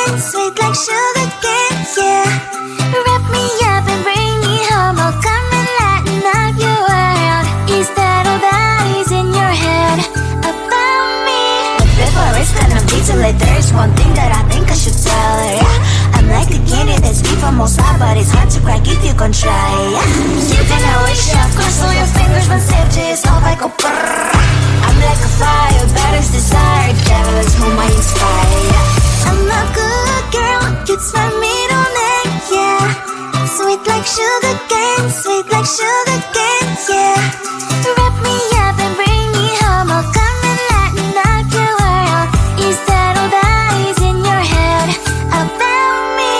cane, sweet like sugar cane, yeah. Wrap me up and bring me home, I'll come and lighten up your world. Is that all that is in your head about me? Before it's gonna be too late, there's one thing that I think I should tell her, yeah. I'm like a candy that's deep from outside, but it's hard to crack if you can try, yeah. You can wish you have crossed all your fingers when safety is off, I go brrrr. I'm like a fire, batter's desire, devil is whom I inspire, yeah. I'm a good girl, it's my middle name, yeah. Sweet like sugar cane, sweet like sugar cane, yeah. Wrap me up and bring me home, I'll come and lighten up your world. Is that all that is in your head about me?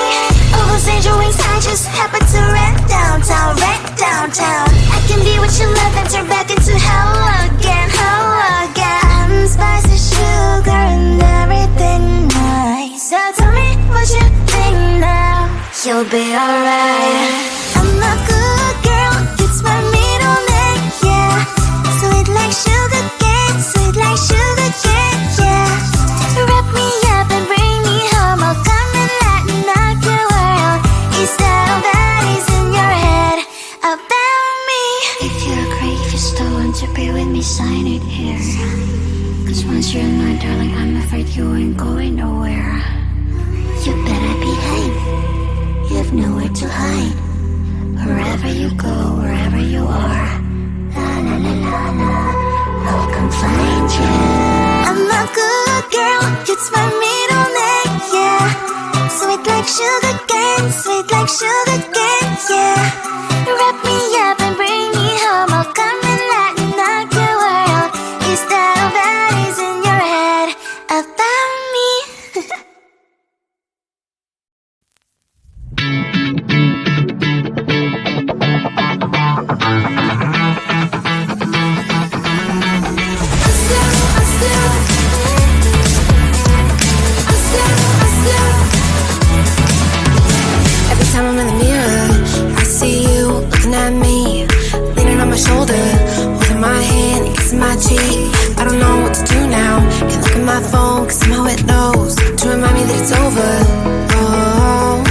Over angel wings, I just happen to rent downtown, I can be what you love and turn back into hell again, spicy sugar and everything nice. So tell me what you think now, you'll be alright. I'm a good girl, it's my middle name, yeah. Sweet like sugar cane, sweet like sugar cane, yeah. Wrap me up and bring me home, I'll come and lighten up your world. Is that all that is in your head about me? If you're a creep, you still want to be with me, sign it here. Cause once you're mine, darling, I'm afraid you ain't going nowhere. You better behave, you have nowhere to hide. Wherever you go, wherever you are, la la la la la, I'll come find you. I'm a good girl, it's my middle name, yeah. Sweet like sugar cane, sweet like sugar cane, yeah. Wrap me up and bring me home, I'll come and lighten up your world. Is that all that is in your head about me? Every time I'm in the mirror, I see you looking at me, leaning on my shoulder, holding my hand, kissing my cheek. I don't know what to do now. Can't look at my phone, cause somehow it knows to remind me that it's over. Oh,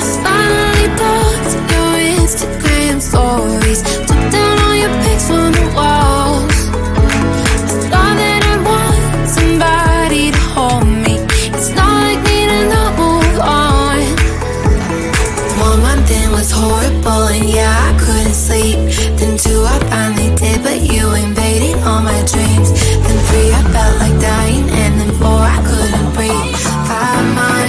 I finally blocked your Instagram stories, took down all your pics on the walls. I thought that I want somebody to hold me. It's not like me to not move on. 1 month in was horrible, and yeah, I couldn't sleep. Then 2, I finally did, but you invaded all my dreams. Then 3, I felt like dying, and then 4, I couldn't breathe. 5 months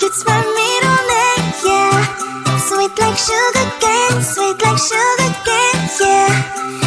It's my middle name, yeah. Sweet like sugar cane, sweet like sugar cane, yeah.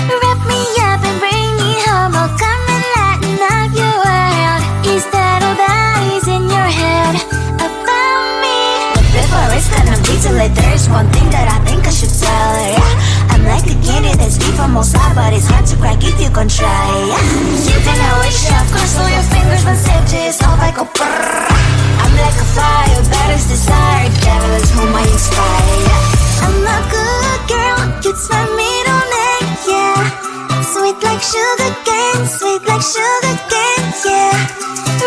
Wrap me up and bring me home. I'll come and lighten up your world. Is that all that is in your head about me? But before it's gonna be too late, there's one thing that I think I should tell her, yeah. I'm like the candy that's deep from outside, but it's hard to crack if you can try, yeah. You think I wish you have crossed all your fingers when safety is off, I go brrrr. I'm like a fire, battles desire, devil is whom I inspire, yeah. I'm a good girl, it's my middle name, yeah. Sweet like sugar cane, sweet like sugar cane, yeah.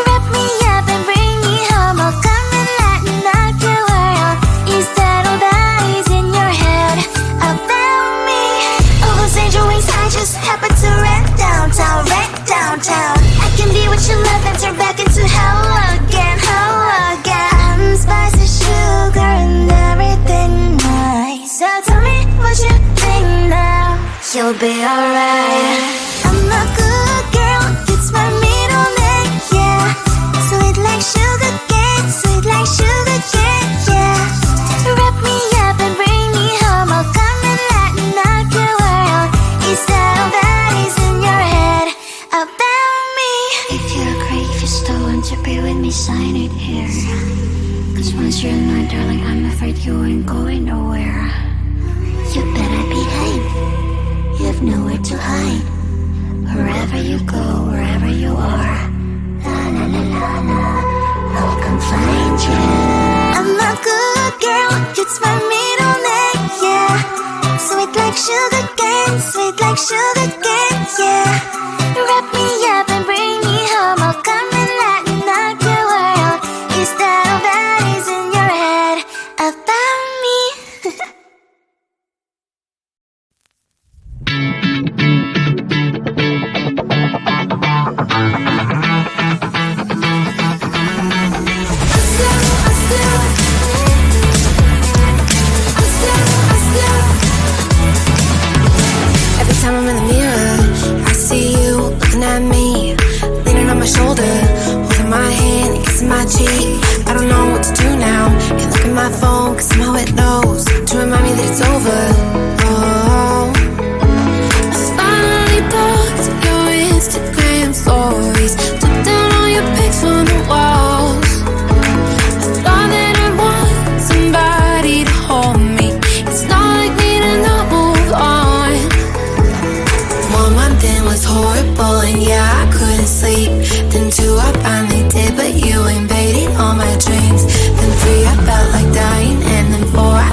Wrap me up and bring me home. I'll come and lighten up your world. Is that all that is in your head about me? All those angel wings I just happen to rent downtown, rent downtown. I can be what you love and turn back into hell again, hell again. I'm spicy sugar and everything nice. So tell me what you think now. You'll be alright. I'm a good girl, it's my middle name, yeah. Sweet like sugar cane, sweet like sugar cane, yeah. Wrap me up and bring me home. I'll come and lighten up your world. Is that all that is in your head about me? If you're great, if you still want to be with me, sign it here. Cause once you're mine, darling, I'm afraid you ain't going nowhere. You better behave, you have nowhere to hide. Wherever you go, wherever you are, La la la la la, I'll come find you. I'm a good girl, it's my middle name, yeah. Sweet like sugar cane, sweet like sugar cane, yeah. Wrap me up and bring me home. I'll come and lighten up your world. Is that all that is in your head about me? Every time I'm in the mirror, I see you looking at me, leaning on my shoulder, holding my hand and kissing my cheek. I don't know what to do now. Can't look at my phone cause somehow it knows to remind me that it's over. Oh, I finally blocked your Instagram stories, took down all your pics from the walls. I thought that I want somebody to hold me. It's not like me to not move on. 1 month in was horrible and yeah, I couldn't sleep. Then 2 I finally did, but you invaded all my dreams. Then 3 I felt like dying, and then 4 I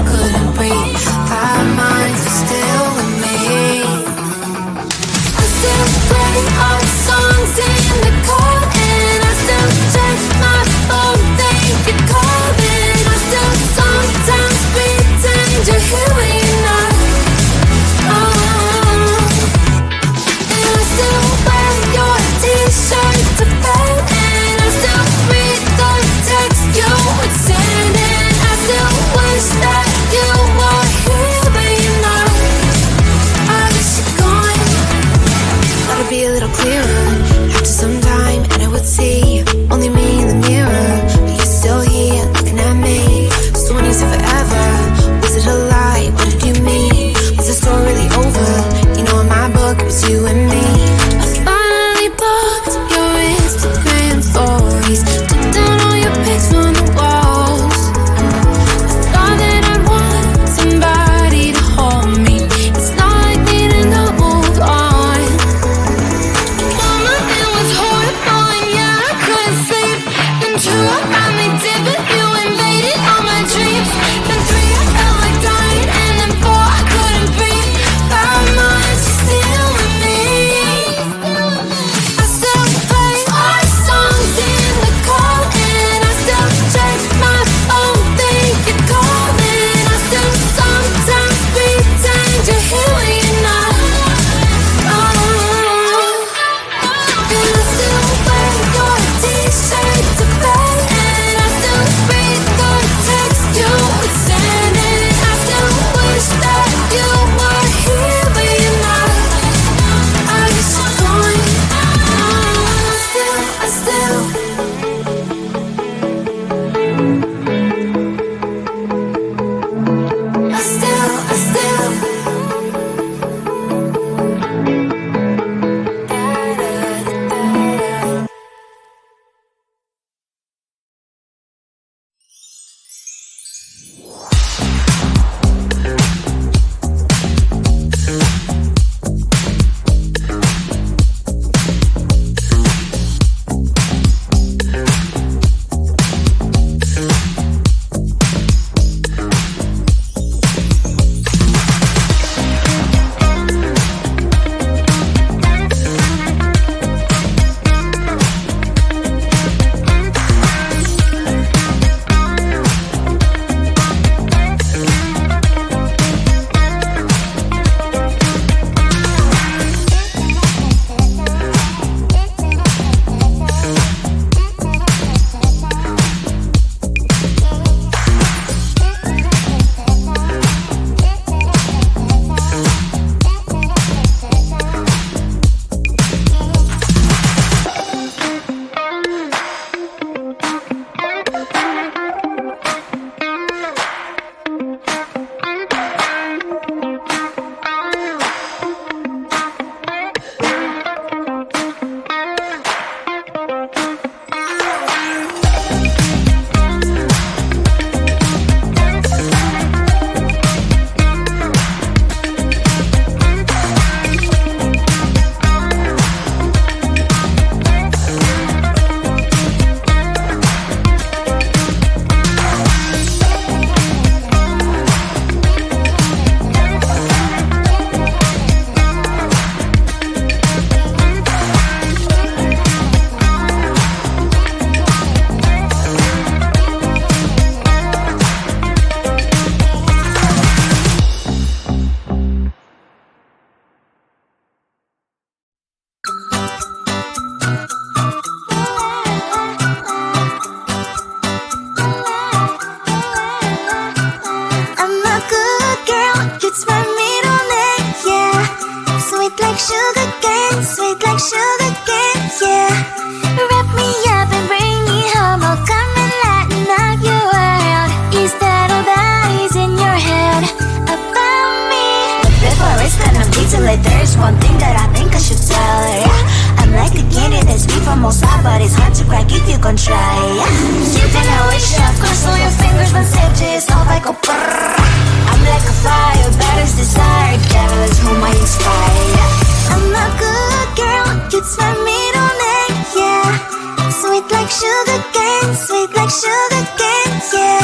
one thing that I think I should tell her, yeah. I'm like a candy that's sweet from outside, but it's hard to crack if you can try, yeah. You think I wish I've crossed all your fingers, but saved yourself like a brrrr. I'm like a fire, bad as desire, devil is whom I inspire, yeah. I'm a good girl, it's my middle name, yeah. Sweet like sugar cane, sweet like sugar cane, yeah.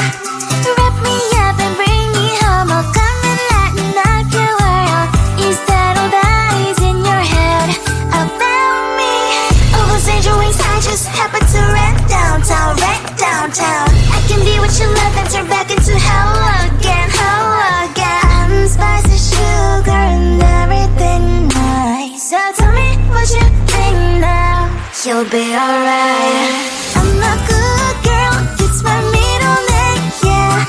Wrap me up and bring me home, I'll come and lighten up your world. Is that all that is in your head about me? Oh, those angel wings, I just happen to rent downtown, I can be what you love and turn back into hell again, spicy sugar and everything nice. So tell me what you think now, you'll be alright. I'm a good girl, it's my middle name, yeah.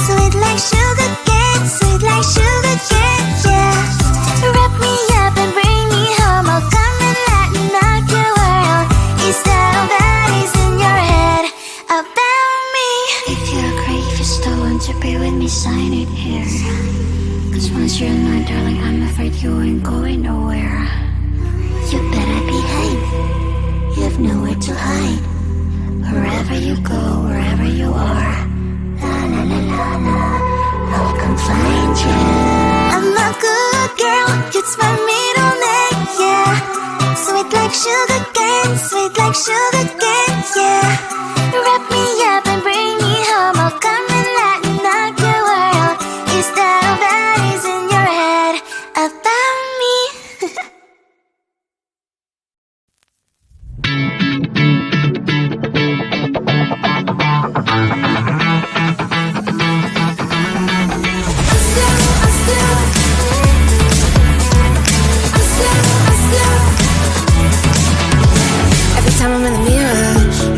Sweet like sugar cane, yeah. Wrap me up and bring me home, I'll come and lighten up your world. Is that all that is in your head about me? If you agree, if you're still want to be with me, sign it here. Cause once you're mine, darling, I'm afraid you ain't going nowhere. You better behave, you have nowhere to hide. Wherever you go, wherever you are, la la la la la, I'll come find you. I'm a good girl, it's my middle name, yeah. Sweet like sugar cane, yeah. Wrap me up and bring me home, I'll come and lighten up your world. Is that all that is in your head about me? Every time I'm in the mirror,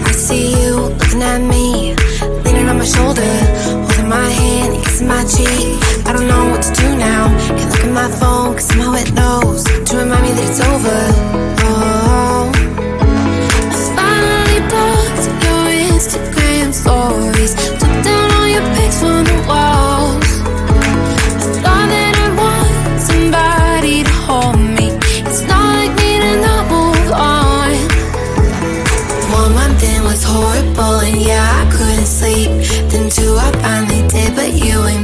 I see you looking at me, leaning on my shoulder, holding my hand, kissing my cheek. I don't know what to do now. Can't look at my phone, cause somehow it knows to remind me that it's over. Oh, I finally blocked your Instagram stories, took down all your pics from the walls. I thought that I'd want somebody to hold me. It's not like me to not move on. 1 month in was horrible, and yeah, I couldn't sleep. Then 2, I finally did, but you ain't